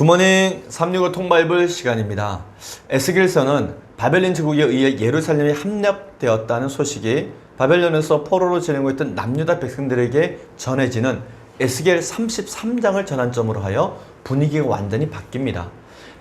굿모닝 365 통바이블 시간입니다. 에스겔서는 바벨론 제국에 의해 예루살렘이 함락되었다는 소식이 바벨론에서 포로로 지내고 있던 남유다 백성들에게 전해지는 에스겔 33장을 전환점으로 하여 분위기가 완전히 바뀝니다.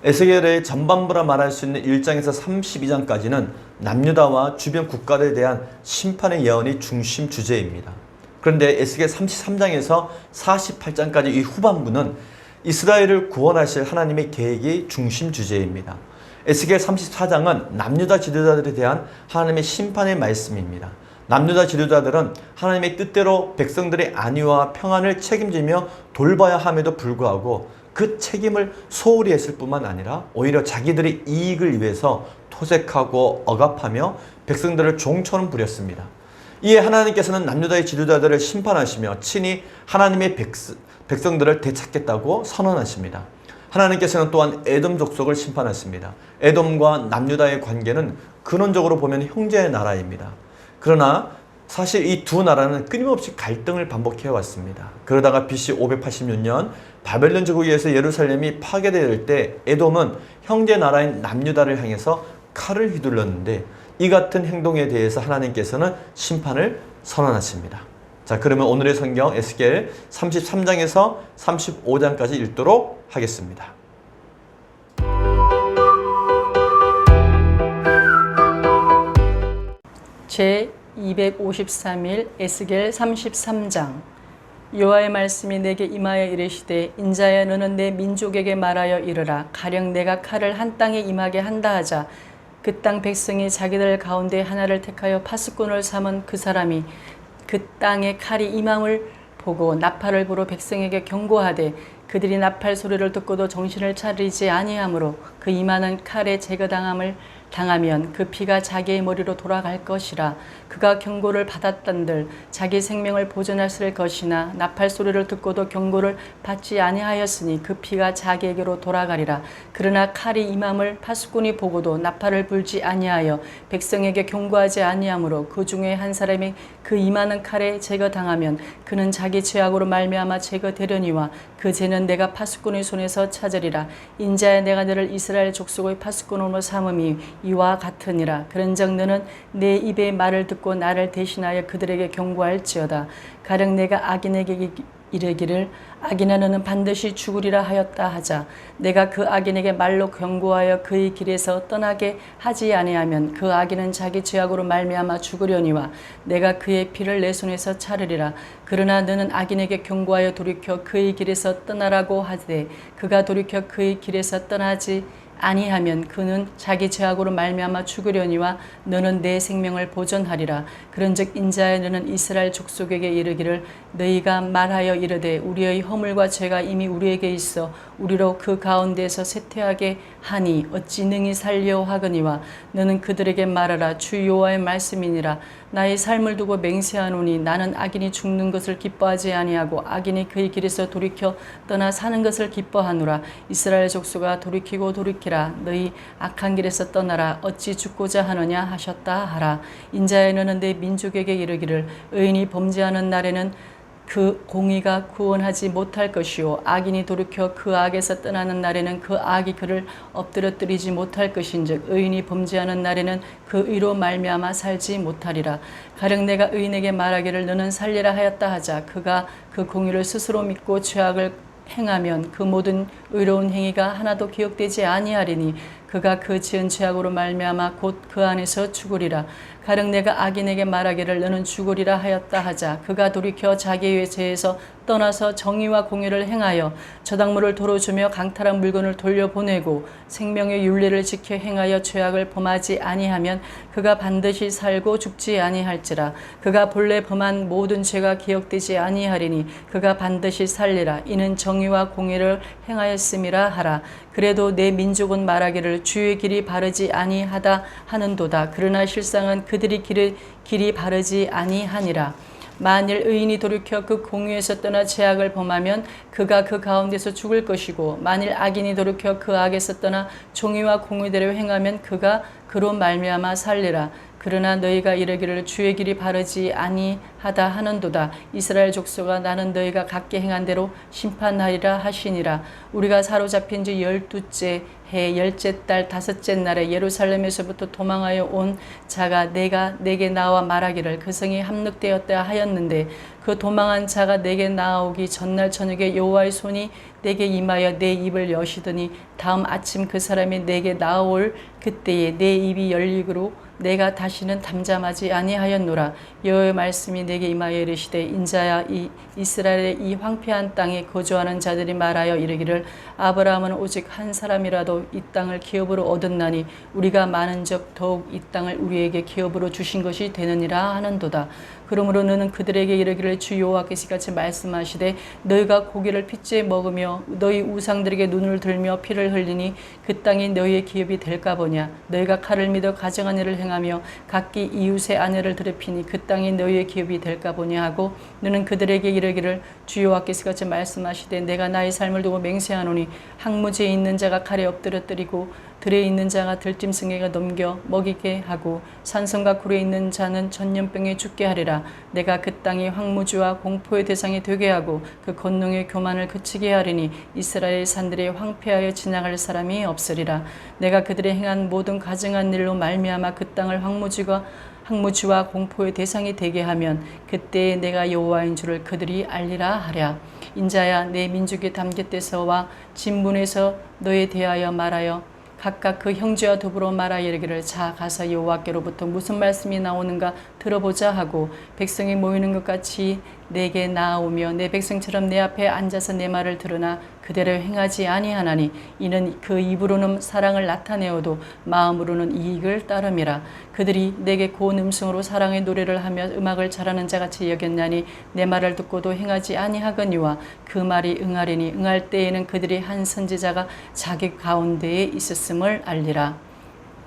에스겔의 전반부라 말할 수 있는 1장에서 32장까지는 남유다와 주변 국가들에 대한 심판의 예언이 중심 주제입니다. 그런데 에스겔 33장에서 48장까지 이 후반부는 이스라엘을 구원하실 하나님의 계획이 중심 주제입니다. 에스겔 34장은 남유다 지도자들에 대한 하나님의 심판의 말씀입니다. 남유다 지도자들은 하나님의 뜻대로 백성들의 안위와 평안을 책임지며 돌봐야 함에도 불구하고 그 책임을 소홀히 했을 뿐만 아니라 오히려 자기들의 이익을 위해서 토색하고 억압하며 백성들을 종처럼 부렸습니다. 이에 하나님께서는 남유다의 지도자들을 심판하시며 친히 하나님의 백성들을 되찾겠다고 선언하십니다. 하나님께서는 또한 에돔 족속을 심판하십니다. 에돔과 남유다의 관계는 근원적으로 보면 형제의 나라입니다. 그러나 사실 이 두 나라는 끊임없이 갈등을 반복해 왔습니다. 그러다가 BC 586년 바벨론 제국에 의해서 예루살렘이 파괴될 때 에돔은 형제 나라인 남유다를 향해서 칼을 휘둘렀는데 이 같은 행동에 대해서 하나님께서는 심판을 선언하십니다. 자, 그러면 오늘의 성경 에스겔 33장에서 35장까지 읽도록 하겠습니다. 제 253일 에스겔 33장. 여호와의 말씀이 내게 임하여 이르시되 인자야 너는 내 민족에게 말하여 이르라. 가령 내가 칼을 한 땅에 임하게 한다 하자 그 땅 백성이 자기들 가운데 하나를 택하여 파수꾼을 삼은 그 사람이 그 땅에 칼이 임함을 보고 나팔을 불어 백성에게 경고하되 그들이 나팔 소리를 듣고도 정신을 차리지 아니하므로 그 임하는 칼에 제거당함을 당하면 그 피가 자기의 머리로 돌아갈 것이라. 그가 경고를 받았던들 자기 생명을 보존하실 것이나 나팔 소리를 듣고도 경고를 받지 아니하였으니 그 피가 자기에게로 돌아가리라. 그러나 칼이 임함을 파수꾼이 보고도 나팔을 불지 아니하여 백성에게 경고하지 아니하므로 그 중에 한 사람이 그 임하는 칼에 제거당하면 그는 자기 죄악으로 말미암아 제거되려니와 그 죄는 내가 파수꾼의 손에서 찾으리라. 인자야 내가 너를 이스라엘 족속의 파수꾼으로 삼음이 이와 같으니라. 그런즉 너는 내 입의 말을 듣고 나를 대신하여 그들에게 경고할지어다. 가령 내가 악인에게 이르기를 악인아 너는 반드시 죽으리라 하였다 하자 내가 그 악인에게 말로 경고하여 그의 길에서 떠나게 하지 아니하면 그 악인은 자기 죄악으로 말미암아 죽으려니와 내가 그의 피를 내 손에서 차르리라. 그러나 너는 악인에게 경고하여 돌이켜 그의 길에서 떠나라고 하되 그가 돌이켜 그의 길에서 떠나지 아니하면 그는 자기 죄악으로 말미암아 죽으려니와 너는 내 생명을 보존하리라. 그런즉 인자야 너는 이스라엘 족속에게 이르기를 너희가 말하여 이르되 우리의 허물과 죄가 이미 우리에게 있어 우리로 그 가운데에서 쇠퇴하게 하니 어찌 능히 살려 하거니와 너는 그들에게 말하라. 주 여호와의 말씀이니라. 나의 삶을 두고 맹세하노니 나는 악인이 죽는 것을 기뻐하지 아니하고 악인이 그의 길에서 돌이켜 떠나 사는 것을 기뻐하노라. 이스라엘 족속아 돌이키고 돌이키라. 너희 악한 길에서 떠나라. 어찌 죽고자 하느냐 하셨다 하라. 인자야 너는 내 민족에게 이르기를 의인이 범죄하는 날에는 그 공의가 구원하지 못할 것이요 악인이 돌이켜 그 악에서 떠나는 날에는 그 악이 그를 엎드려뜨리지 못할 것인즉 의인이 범죄하는 날에는 그 의로 말미암아 살지 못하리라. 가령 내가 의인에게 말하기를 너는 살리라 하였다 하자 그가 그 공의를 스스로 믿고 죄악을 행하면 그 모든 의로운 행위가 하나도 기억되지 아니하리니 그가 그 지은 죄악으로 말미암아 곧 그 안에서 죽으리라. 가령 내가 악인에게 말하기를 너는 죽으리라 하였다 하자 그가 돌이켜 자기의 죄에서 떠나서 정의와 공의를 행하여 저당물을 도로 주며 강탈한 물건을 돌려보내고 생명의 윤리를 지켜 행하여 죄악을 범하지 아니하면 그가 반드시 살고 죽지 아니할지라. 그가 본래 범한 모든 죄가 기억되지 아니하리니 그가 반드시 살리라. 이는 정의와 공의를 행하였음이라 하라. 그래도 내 민족은 말하기를 주의 길이 바르지 아니하다 하는도다. 그러나 실상은 그들이 길이 바르지 아니하니라. 만일 의인이 돌이켜 그 공의에서 떠나 죄악을 범하면 그가 그 가운데서 죽을 것이고 만일 악인이 돌이켜 그 악에서 떠나 정의와 공의대로 행하면 그가 그로 말미암아 살리라. 그러나 너희가 이르기를 주의 길이 바르지 아니하다 하는도다. 이스라엘 족속아 나는 너희가 각기 행한 대로 심판하리라 하시니라. 우리가 사로잡힌 지 12째 해 10째 달 5째 날에 예루살렘에서부터 도망하여 온 자가 내게 나와 말하기를 그 성이 함락되었다 하였는데 그 도망한 자가 내게 나오기 전날 저녁에 여호와의 손이 내게 임하여 내 입을 여시더니 다음 아침 그 사람이 내게 나올 그때에 내 입이 열리므로 내가 다시는 담잠하지 아니하였노라. 여호와의 말씀이 내게 임하여 이르시되 인자야 이 이스라엘의 이 황폐한 땅에 거주하는 자들이 말하여 이르기를 아브라함은 오직 한 사람이라도 이 땅을 기업으로 얻었나니 우리가 많은즉 더욱 이 땅을 우리에게 기업으로 주신 것이 되느니라 하는도다. 그러므로 너는 그들에게 이르기를 주 여호와께서 같이 말씀하시되 너희가 고기를 핏째 먹으며 너희 우상들에게 눈을 들며 피를 흘리니 그 땅이 너희의 기업이 될까 보냐. 너희가 칼을 믿어 가정한 일을 행하며 각기 이웃의 아내를 더럽히니 그 땅이 너희의 기업이 될까 보냐 하고 너는 그들에게 이르기를 주 여호와께서 같이 말씀하시되 내가 나의 삶을 두고 맹세하노니 항무지에 있는 자가 칼에 엎드려뜨리고 들에 있는 자가 들짐승에게 넘겨 먹이게 하고 산성과 굴에 있는 자는 전염병에 죽게 하리라. 내가 그 땅이 황무지와 공포의 대상이 되게 하고 그 건농의 교만을 그치게 하리니 이스라엘 산들이 황폐하여 지나갈 사람이 없으리라. 내가 그들의 행한 모든 가증한 일로 말미암아 그 땅을 황무지와 공포의 대상이 되게 하면 그때에 내가 여호와인 줄을 그들이 알리라 하랴. 인자야 내 민족이 담길 때서와 진문에서 너에 대하여 말하여 각각 그 형제와 더불어 말하여 이르기를 자 가서 여호와께로부터 무슨 말씀이 나오는가 들어보자 하고 백성이 모이는 것 같이 내게 나아오며 내 백성처럼 내 앞에 앉아서 내 말을 들으나 그대로 행하지 아니하나니 이는 그 입으로는 사랑을 나타내어도 마음으로는 이익을 따름이라. 그들이 내게 고운 음성으로 사랑의 노래를 하며 음악을 잘하는 자같이 여겼나니 내 말을 듣고도 행하지 아니하거니와 그 말이 응하리니 응할 때에는 그들이 한 선지자가 자기 가운데에 있었음을 알리라.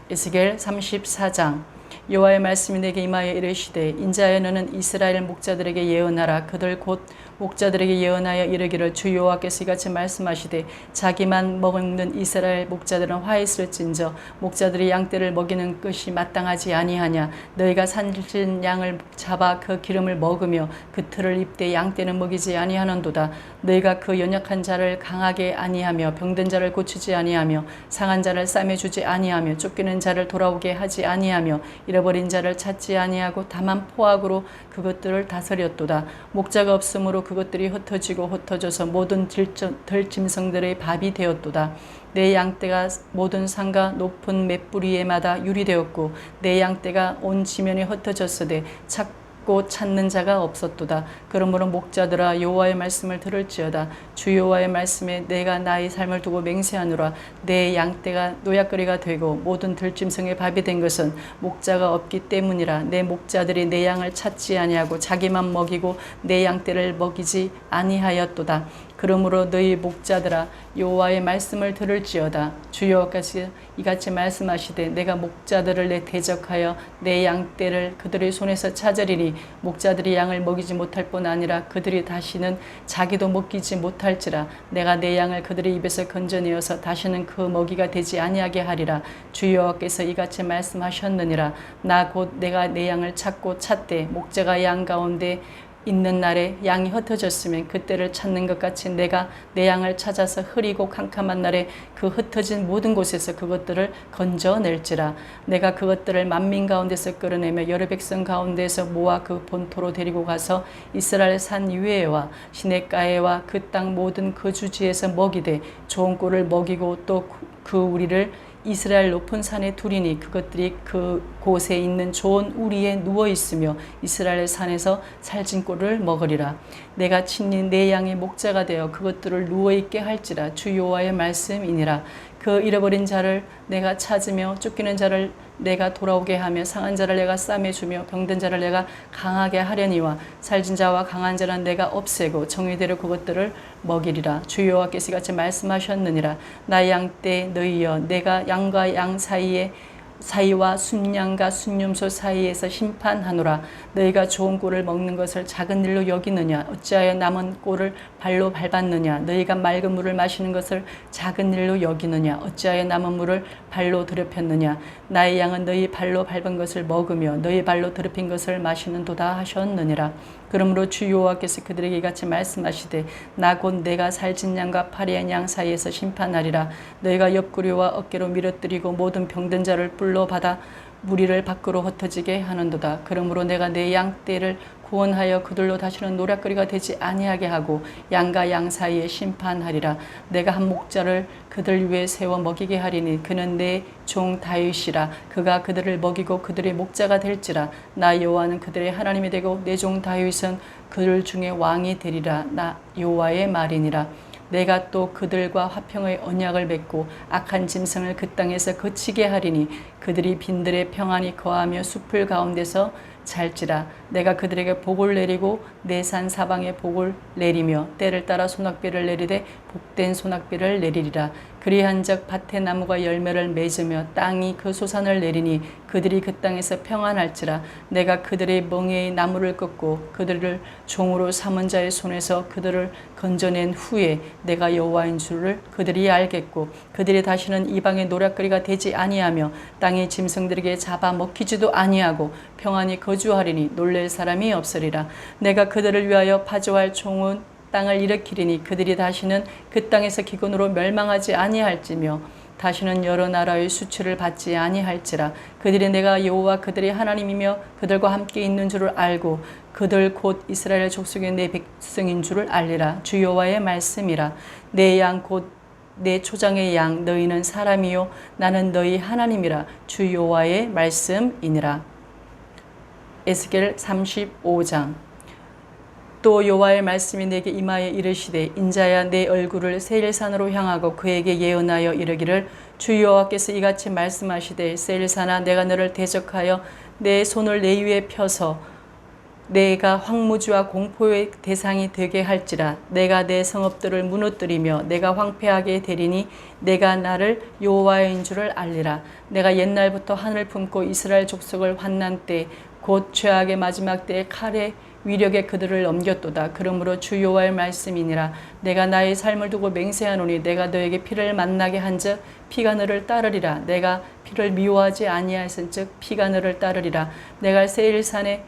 에스겔 34장. 여호와의 말씀이 내게 임하여 이르시되 인자여 너는 이스라엘 목자들에게 예언하라. 그들 곧 목자들에게 예언하여 이르기를 주 여호와께서 이같이 말씀하시되 자기만 먹는 이스라엘 목자들은 화했을진저 목자들이 양떼를 먹이는 것이 마땅하지 아니하냐. 너희가 살찐 양을 잡아 그 기름을 먹으며 그 틀을 입되 양떼는 먹이지 아니하는도다. 너희가 그 연약한 자를 강하게 아니하며 병든 자를 고치지 아니하며 상한 자를 싸매주지 아니하며 쫓기는 자를 돌아오게 하지 아니하며 잃어버린 자를 찾지 아니하고 다만 포악으로 그것들을 다스렸도다. 목자가 없으므로 그것들이 흩어지고 흩어져서 모든 들짐승들의 밥이 되었도다. 내 양떼가 모든 산과 높은 맷뿌리에마다 유리되었고 내 양떼가 온 지면에 흩어졌으되 찾는 자가 없었도다. 그러므로 목자들아 여호와의 말씀을 들을지어다. 주 여호와의 말씀에 내가 나의 삶을 두고 맹세하노라. 내 양떼가 노약거리가 되고 모든 들짐승의 밥이 된 것은 목자가 없기 때문이라. 내 목자들이 내 양을 찾지 아니하고 자기만 먹이고 내 양떼를 먹이지 아니하였도다. 그러므로 너희 목자들아 여호와의 말씀을 들을지어다. 주 여호와께서 이같이 말씀하시되 내가 목자들을 내 대적하여 내 양떼를 그들의 손에서 찾으리니 목자들이 양을 먹이지 못할 뿐 아니라 그들이 다시는 자기도 먹이지 못할지라. 내가 내 양을 그들의 입에서 건져내어서 다시는 그 먹이가 되지 아니하게 하리라. 주 여호와께서 이같이 말씀하셨느니라. 나 곧 내가 내 양을 찾고 찾되 목자가 양 가운데 있는 날에 양이 흩어졌으면 그때를 찾는 것 같이 내가 내 양을 찾아서 흐리고 캄캄한 날에 그 흩어진 모든 곳에서 그것들을 건져낼지라. 내가 그것들을 만민 가운데서 끌어내며 여러 백성 가운데서 모아 그 본토로 데리고 가서 이스라엘 산 위에와 시냇가에와 그 땅 모든 그 주지에서 먹이되 좋은 꼴을 먹이고 또 그 우리를 이스라엘 높은 산에 두리니 그것들이 그 곳에 있는 좋은 우리에 누워 있으며 이스라엘 산에서 살찐 꼴을 먹으리라. 내가 친히 내 양의 목자가 되어 그것들을 누워 있게 할지라. 주 여호와의 말씀이니라. 그 잃어버린 자를 내가 찾으며 쫓기는 자를 내가 돌아오게 하며 상한 자를 내가 싸매주며 병든 자를 내가 강하게 하려니와 살찐 자와 강한 자는 내가 없애고 정의대로 그것들을 먹이리라. 주 여호와께서 같이 말씀하셨느니라. 나의 양떼 너희여 내가 양과 양 사이와 순양과 순염소 사이에서 심판하노라. 너희가 좋은 꼴을 먹는 것을 작은 일로 여기느냐. 어찌하여 남은 꼴을 발로 밟았느냐? 너희가 맑은 물을 마시는 것을 작은 일로 여기느냐? 어찌하여 남은 물을 발로 더럽혔느냐? 나의 양은 너희 발로 밟은 것을 먹으며 너희 발로 더럽힌 것을 마시는도다 하셨느니라. 그러므로 주 여호와께서 그들에게 이같이 말씀하시되 나 곧 내가 살찐 양과 파리한 양 사이에서 심판하리라. 너희가 옆구리와 어깨로 밀어뜨리고 모든 병든 자를 불러 받아 무리를 밖으로 흩어지게 하는도다. 그러므로 내가 내 양 떼를 구원하여 그들로 다시는 노략거리가 되지 아니하게 하고 양과 양 사이에 심판하리라. 내가 한 목자를 그들 위에 세워 먹이게 하리니 그는 내 종 다윗이라. 그가 그들을 먹이고 그들의 목자가 될지라. 나 여호와는 그들의 하나님이 되고 내 종 다윗은 그들 중에 왕이 되리라. 나 여호와의 말이니라. 내가 또 그들과 화평의 언약을 맺고 악한 짐승을 그 땅에서 거치게 하리니 그들이 빈들에 평안히 거하며 숲을 가운데서 잘지라. 내가 그들에게 복을 내리고 내 산 사방에 복을 내리며 때를 따라 소낙비를 내리되 복된 소낙비를 내리리라. 그리한즉 밭의 나무가 열매를 맺으며 땅이 그 소산을 내리니 그들이 그 땅에서 평안할지라. 내가 그들의 멍에의 나무를 꺾고 그들을 종으로 삼은 자의 손에서 그들을 건져낸 후에 내가 여호와인 줄을 그들이 알겠고 그들이 다시는 이방의 노략거리가 되지 아니하며 땅의 짐승들에게 잡아 먹히지도 아니하고 평안히 거주하리니 놀랄 사람이 없으리라. 내가 그들을 위하여 파조할 종은 땅을 일으키리니 그들이 다시는 그 땅에서 기근으로 멸망하지 아니할지며 다시는 여러 나라의 수치를 받지 아니할지라. 그들이 내가 여호와 그들의 하나님이며 그들과 함께 있는 줄을 알고 그들 곧 이스라엘 족속의 내 백성인 줄을 알리라. 주 여호와의 말씀이라. 내 양 곧 내 초장의 양 너희는 사람이요 나는 너희 하나님이라. 주 여호와의 말씀이니라. 에스겔 35장. 또 여호와의 말씀이 내게 임하여 이르시되 인자야 내 얼굴을 세일산으로 향하고 그에게 예언하여 이르기를 주 여호와께서 이같이 말씀하시되 세일산아 내가 너를 대적하여 내 손을 내 위에 펴서 내가 황무지와 공포의 대상이 되게 할지라. 내가 내 성읍들을 무너뜨리며 내가 황폐하게 되리니 내가 나를 여호와인 줄을 알리라. 내가 옛날부터 하늘 품고 이스라엘 족속을 환난 때 곧 죄악의 마지막 때에 칼의 위력에 그들을 넘겼도다. 그러므로 주 여호와의 말씀이니라. 내가 나의 삶을 두고 맹세하노니 내가 너에게 피를 만나게 한즉 피가 너를 따르리라. 내가 피를 미워하지 아니하였은즉 피가 너를 따르리라. 내가 세일산에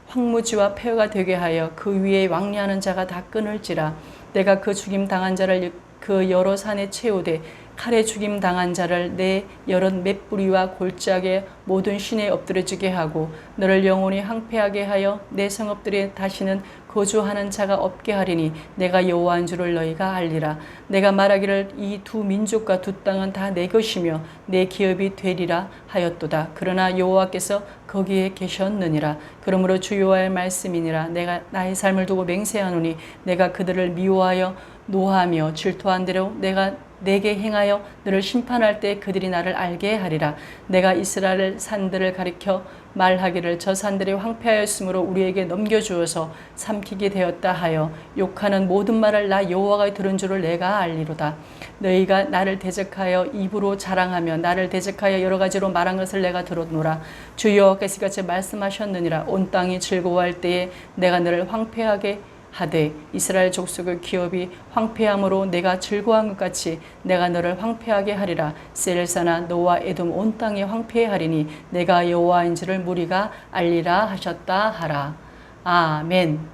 황무지와 폐허가 되게 하여 그 위에 왕래하는 자가 다 끊을지라. 내가 그 죽임 당한 자를 그 여러 산에 채우되 칼에 죽임 당한 자를 내 여러 맷뿌리와 골짜기에 모든 신에 엎드려지게 하고 너를 영원히 황폐하게 하여 내 성읍들에 다시는 거주하는 자가 없게 하리니 내가 여호와인 줄을 너희가 알리라. 내가 말하기를 이 두 민족과 두 땅은 다 내 것이며 내 기업이 되리라 하였도다. 그러나 여호와께서 거기에 계셨느니라. 그러므로 주 여호와의 말씀이니라. 내가 나의 삶을 두고 맹세하노니 내가 그들을 미워하여 노하며 질투한 대로 내가 내게 행하여 너를 심판할 때 그들이 나를 알게 하리라. 내가 이스라엘 산들을 가리켜 말하기를 저 산들이 황폐하였으므로 우리에게 넘겨주어서 삼키게 되었다 하여 욕하는 모든 말을 나 여호와가 들은 줄을 내가 알리로다. 너희가 나를 대적하여 입으로 자랑하며 나를 대적하여 여러 가지로 말한 것을 내가 들었노라. 주 여호와께서 같이 말씀하셨느니라. 온 땅이 즐거워할 때에 내가 너를 황폐하게 하되 이스라엘 족속의 기업이 황폐함으로 내가 즐거워한 것 같이 내가 너를 황폐하게 하리라. 셀사나 너와 에돔 온 땅이 황폐하리니 내가 여호와인지를 무리가 알리라 하셨다 하라. 아멘.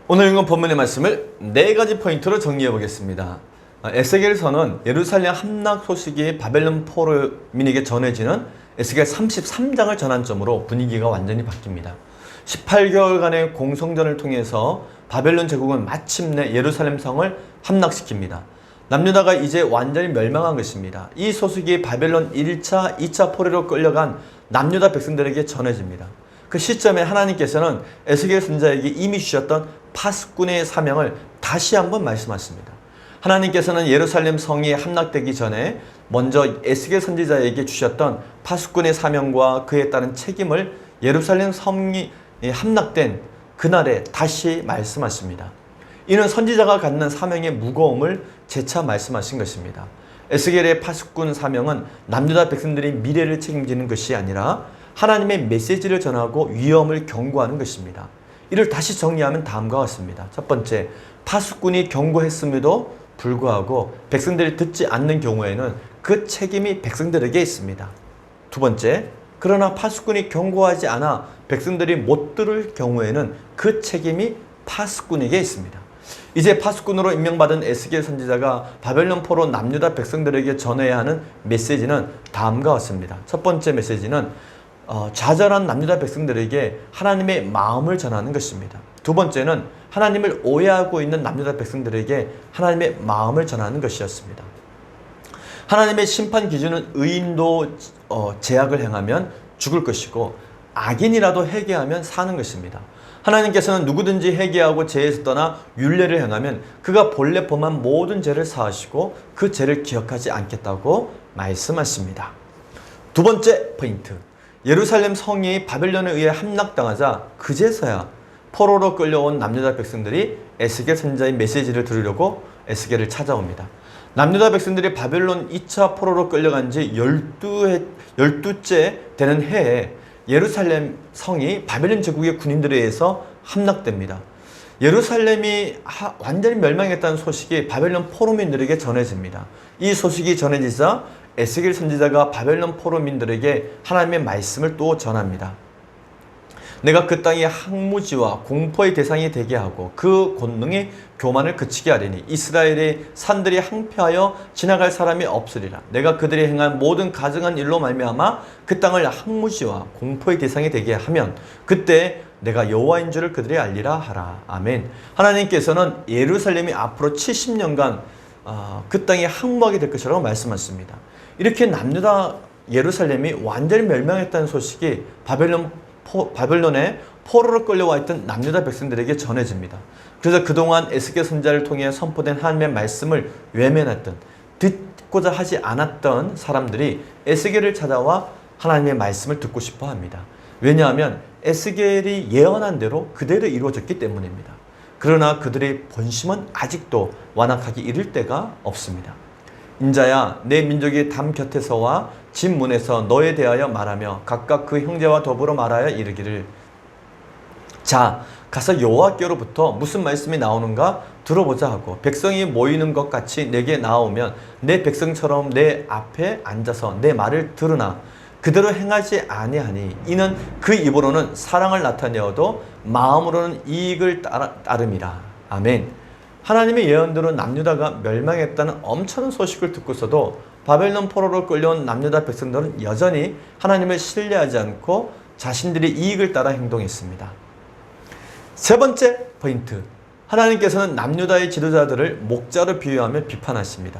오늘 읽은 본문의 말씀을 네 가지 포인트로 정리해 보겠습니다. 에스겔서는 예루살렘 함락 소식이 바벨론 포로민에게 전해지는 에스겔 33장을 전환점으로 분위기가 완전히 바뀝니다. 18개월간의 공성전을 통해서 바벨론 제국은 마침내 예루살렘 성을 함락시킵니다. 남유다가 이제 완전히 멸망한 것입니다. 이 소식이 바벨론 1차, 2차 포로로 끌려간 남유다 백성들에게 전해집니다. 그 시점에 하나님께서는 에스겔 선지자에게 이미 주셨던 파수꾼의 사명을 다시 한번 말씀하십니다. 하나님께서는 예루살렘 성이 함락되기 전에 먼저 에스겔 선지자에게 주셨던 파수꾼의 사명과 그에 따른 책임을 예루살렘 성이 함락된 그날에 다시 말씀하십니다. 이는 선지자가 갖는 사명의 무거움을 재차 말씀하신 것입니다. 에스겔의 파수꾼 사명은 남유다 백성들의 미래를 책임지는 것이 아니라 하나님의 메시지를 전하고 위험을 경고하는 것입니다. 이를 다시 정리하면 다음과 같습니다. 첫 번째, 파수꾼이 경고했음에도 불구하고 백성들이 듣지 않는 경우에는 그 책임이 백성들에게 있습니다. 두 번째, 그러나 파수꾼이 경고하지 않아 백성들이 못 들을 경우에는 그 책임이 파수꾼에게 있습니다. 이제 파수꾼으로 임명받은 에스겔 선지자가 바벨론 포로 남유다 백성들에게 전해야 하는 메시지는 다음과 같습니다. 첫 번째 메시지는 좌절한 남유다 백성들에게 하나님의 마음을 전하는 것입니다. 두 번째는 하나님을 오해하고 있는 남유다 백성들에게 하나님의 마음을 전하는 것이었습니다. 하나님의 심판 기준은 의인도 제약을 행하면 죽을 것이고 악인이라도 회개하면 사는 것입니다. 하나님께서는 누구든지 회개하고 죄에서 떠나 율례를 행하면 그가 본래 범한 모든 죄를 사하시고 그 죄를 기억하지 않겠다고 말씀하십니다. 두 번째 포인트, 예루살렘 성이 바벨론에 의해 함락당하자 그제서야 포로로 끌려온 남유다 백성들이 에스겔 선지자의 메시지를 들으려고 에스겔을 찾아옵니다. 남유다 백성들이 바벨론 2차 포로로 끌려간 지 12째 되는 해에 예루살렘 성이 바벨론 제국의 군인들에 의해서 함락됩니다. 예루살렘이 완전히 멸망했다는 소식이 바벨론 포로민들에게 전해집니다. 이 소식이 전해지자 에스겔 선지자가 바벨론 포로민들에게 하나님의 말씀을 또 전합니다. 내가 그 땅이 항무지와 공포의 대상이 되게 하고 그 권능의 교만을 그치게 하리니 이스라엘의 산들이 항폐하여 지나갈 사람이 없으리라. 내가 그들이 행한 모든 가증한 일로 말미암아 그 땅을 항무지와 공포의 대상이 되게 하면 그때 내가 여호와인 줄을 그들이 알리라 하라. 아멘. 하나님께서는 예루살렘이 앞으로 70년간 그 땅이 항무하게 될 것이라고 말씀하십니다. 이렇게 남유다 예루살렘이 완전히 멸망했다는 소식이 바벨론에 포로로 끌려와 있던 남유다 백성들에게 전해집니다. 그래서 그동안 에스겔 선지자를 통해 선포된 하나님의 말씀을 외면했던, 듣고자 하지 않았던 사람들이 에스겔을 찾아와 하나님의 말씀을 듣고 싶어 합니다. 왜냐하면 에스겔이 예언한 대로 그대로 이루어졌기 때문입니다. 그러나 그들의 본심은 아직도 완악하기 이를 데가 없습니다. 인자야, 내 민족이 담 곁에서와 집 문에서 너에 대하여 말하며 각각 그 형제와 더불어 말하여 이르기를 자, 가서 여호와께로부터 무슨 말씀이 나오는가 들어보자 하고 백성이 모이는 것 같이 내게 나오면 내 백성처럼 내 앞에 앉아서 내 말을 들으나 그대로 행하지 아니하니 이는 그 입으로는 사랑을 나타내어도 마음으로는 이익을 따름이라. 아멘. 하나님의 예언대로 남유다가 멸망했다는 엄청난 소식을 듣고서도 바벨론 포로로 끌려온 남유다 백성들은 여전히 하나님을 신뢰하지 않고 자신들의 이익을 따라 행동했습니다. 세 번째 포인트, 하나님께서는 남유다의 지도자들을 목자로 비유하며 비판하십니다.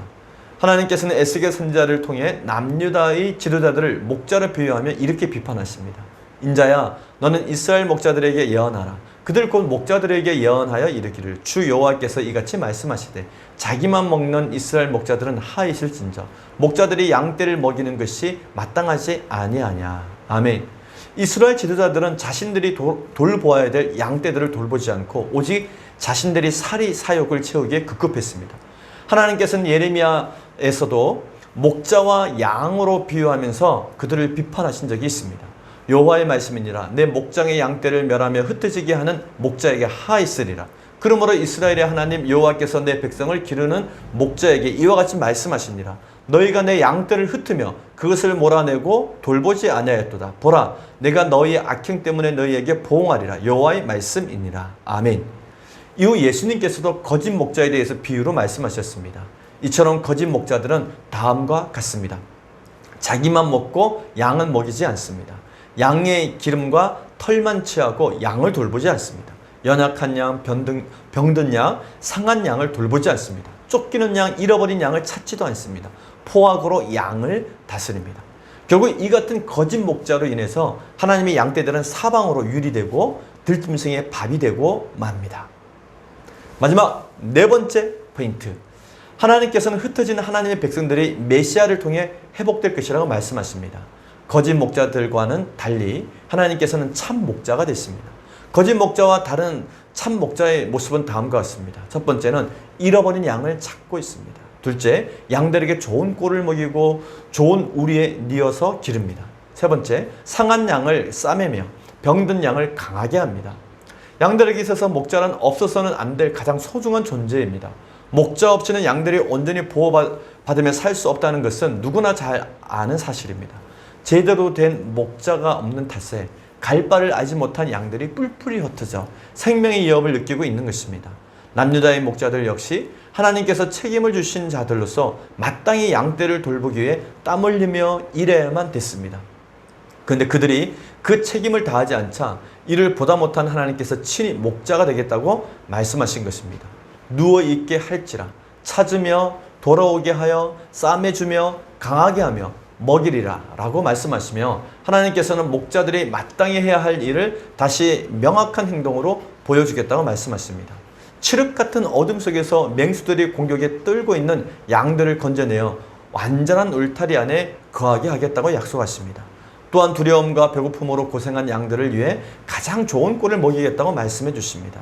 하나님께서는 에스겔 선지자를 통해 남유다의 지도자들을 목자로 비유하며 이렇게 비판하십니다. 인자야, 너는 이스라엘 목자들에게 예언하라. 그들 곧 목자들에게 예언하여 이르기를 주 여호와께서 이같이 말씀하시되 자기만 먹는 이스라엘 목자들은 하이실진저 목자들이 양떼를 먹이는 것이 마땅하지 아니하냐. 아멘. 이스라엘 지도자들은 자신들이 돌보아야 될 양떼들을 돌보지 않고 오직 자신들이 살이 사욕을 채우기에 급급했습니다. 하나님께서는 예레미야에서도 목자와 양으로 비유하면서 그들을 비판하신 적이 있습니다. 여호와의 말씀이니라 내 목장의 양떼를 멸하며 흩어지게 하는 목자에게 하있으리라. 그러므로 이스라엘의 하나님 여호와께서 내 백성을 기르는 목자에게 이와 같이 말씀하시니라. 너희가 내 양떼를 흩으며 그것을 몰아내고 돌보지 아니하였도다. 보라, 내가 너희의 악행 때문에 너희에게 보응하리라. 여호와의 말씀이니라. 아멘. 이후 예수님께서도 거짓 목자에 대해서 비유로 말씀하셨습니다. 이처럼 거짓 목자들은 다음과 같습니다. 자기만 먹고 양은 먹이지 않습니다. 양의 기름과 털만 취하고 양을 돌보지 않습니다. 연약한 양, 병든 양, 상한 양을 돌보지 않습니다. 쫓기는 양, 잃어버린 양을 찾지도 않습니다. 포악으로 양을 다스립니다. 결국 이 같은 거짓 목자로 인해서 하나님의 양떼들은 사방으로 유리되고 들짐승의 밥이 되고 맙니다. 마지막 네 번째 포인트, 하나님께서는 흩어진 하나님의 백성들이 메시아를 통해 회복될 것이라고 말씀하십니다. 거짓 목자들과는 달리 하나님께서는 참 목자가 되십니다. 거짓 목자와 다른 참 목자의 모습은 다음과 같습니다. 첫 번째는 잃어버린 양을 찾고 있습니다. 둘째, 양들에게 좋은 꼴을 먹이고 좋은 우리에 뉘어서 기릅니다. 세 번째, 상한 양을 싸매며 병든 양을 강하게 합니다. 양들에게 있어서 목자는 없어서는 안 될 가장 소중한 존재입니다. 목자 없이는 양들이 온전히 보호받으며 살 수 없다는 것은 누구나 잘 아는 사실입니다. 제대로 된 목자가 없는 탓에 갈 바를 알지 못한 양들이 뿔뿔이 흩어져 생명의 위협을 느끼고 있는 것입니다. 남유다의 목자들 역시 하나님께서 책임을 주신 자들로서 마땅히 양떼를 돌보기 위해 땀 흘리며 일해야만 됐습니다. 그런데 그들이 그 책임을 다하지 않자 이를 보다 못한 하나님께서 친히 목자가 되겠다고 말씀하신 것입니다. 누워있게 할지라 찾으며 돌아오게 하여 싸매주며 강하게 하며 먹이리라 라고 말씀하시며 하나님께서는 목자들이 마땅히 해야 할 일을 다시 명확한 행동으로 보여주겠다고 말씀하십니다. 칠흑 같은 어둠 속에서 맹수들이 공격에 떨고 있는 양들을 건져내어 완전한 울타리 안에 거하게 하겠다고 약속하십니다. 또한 두려움과 배고픔으로 고생한 양들을 위해 가장 좋은 꼴을 먹이겠다고 말씀해 주십니다.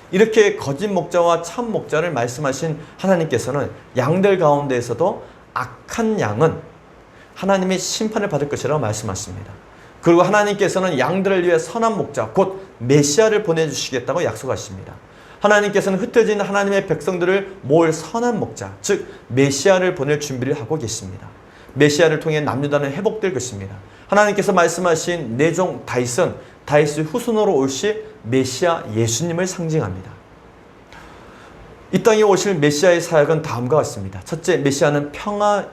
이렇게 거짓 목자와 참 목자를 말씀하신 하나님께서는 양들 가운데에서도 악한 양은 하나님의 심판을 받을 것이라고 말씀하십니다. 그리고 하나님께서는 양들을 위해 선한 목자, 곧 메시아를 보내주시겠다고 약속하십니다. 하나님께서는 흩어진 하나님의 백성들을 모을 선한 목자, 즉 메시아를 보낼 준비를 하고 계십니다. 메시아를 통해 남유다는 회복될 것입니다. 하나님께서 말씀하신 내 종 다윗은 다윗의 후손으로 올 시 메시아 예수님을 상징합니다. 이 땅에 오실 메시아의 사역은 다음과 같습니다. 첫째, 메시아는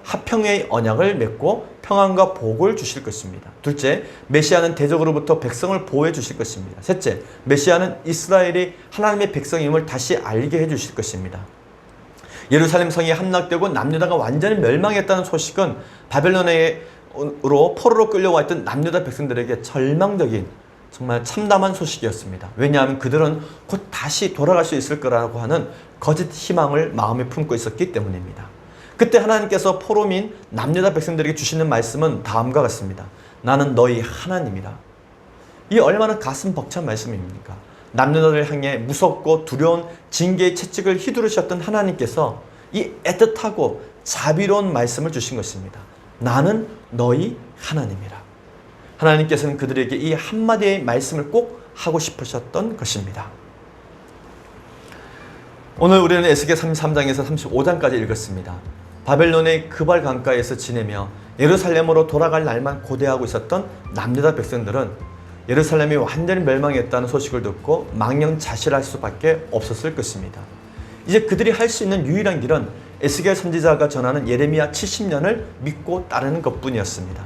화평의 언약을 맺고 평안과 복을 주실 것입니다. 둘째, 메시아는 대적으로부터 백성을 보호해 주실 것입니다. 셋째, 메시아는 이스라엘이 하나님의 백성임을 다시 알게 해 주실 것입니다. 예루살렘 성이 함락되고 남유다가 완전히 멸망했다는 소식은 바벨론으로 포로로 끌려와 있던 남유다 백성들에게 절망적인 정말 참담한 소식이었습니다. 왜냐하면 그들은 곧 다시 돌아갈 수 있을 거라고 하는 거짓 희망을 마음에 품고 있었기 때문입니다. 그때 하나님께서 포로민 남유다 백성들에게 주시는 말씀은 다음과 같습니다. 나는 너희 하나님이라. 이 얼마나 가슴 벅찬 말씀입니까? 남유다를 향해 무섭고 두려운 징계의 채찍을 휘두르셨던 하나님께서 이 애틋하고 자비로운 말씀을 주신 것입니다. 나는 너희 하나님이라. 하나님께서는 그들에게 이 한마디의 말씀을 꼭 하고 싶으셨던 것입니다. 오늘 우리는 에스겔 33장에서 35장까지 읽었습니다. 바벨론의 그발 강가에서 지내며 예루살렘으로 돌아갈 날만 고대하고 있었던 남유다 백성들은 예루살렘이 완전히 멸망했다는 소식을 듣고 망령자실할 수밖에 없었을 것입니다. 이제 그들이 할 수 있는 유일한 길은 에스겔 선지자가 전하는 예레미야 70년을 믿고 따르는 것뿐이었습니다.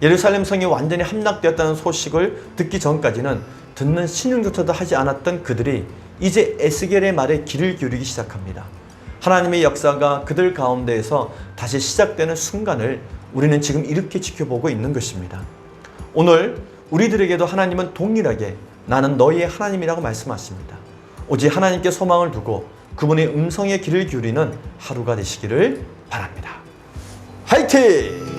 예루살렘 성이 완전히 함락되었다는 소식을 듣기 전까지는 듣는 신용조차도 하지 않았던 그들이 이제 에스겔의 말에 귀를 기울이기 시작합니다. 하나님의 역사가 그들 가운데에서 다시 시작되는 순간을 우리는 지금 이렇게 지켜보고 있는 것입니다. 오늘 우리들에게도 하나님은 동일하게 나는 너희의 하나님이라고 말씀하십니다. 오직 하나님께 소망을 두고 그분의 음성에 귀를 기울이는 하루가 되시기를 바랍니다. 화이팅!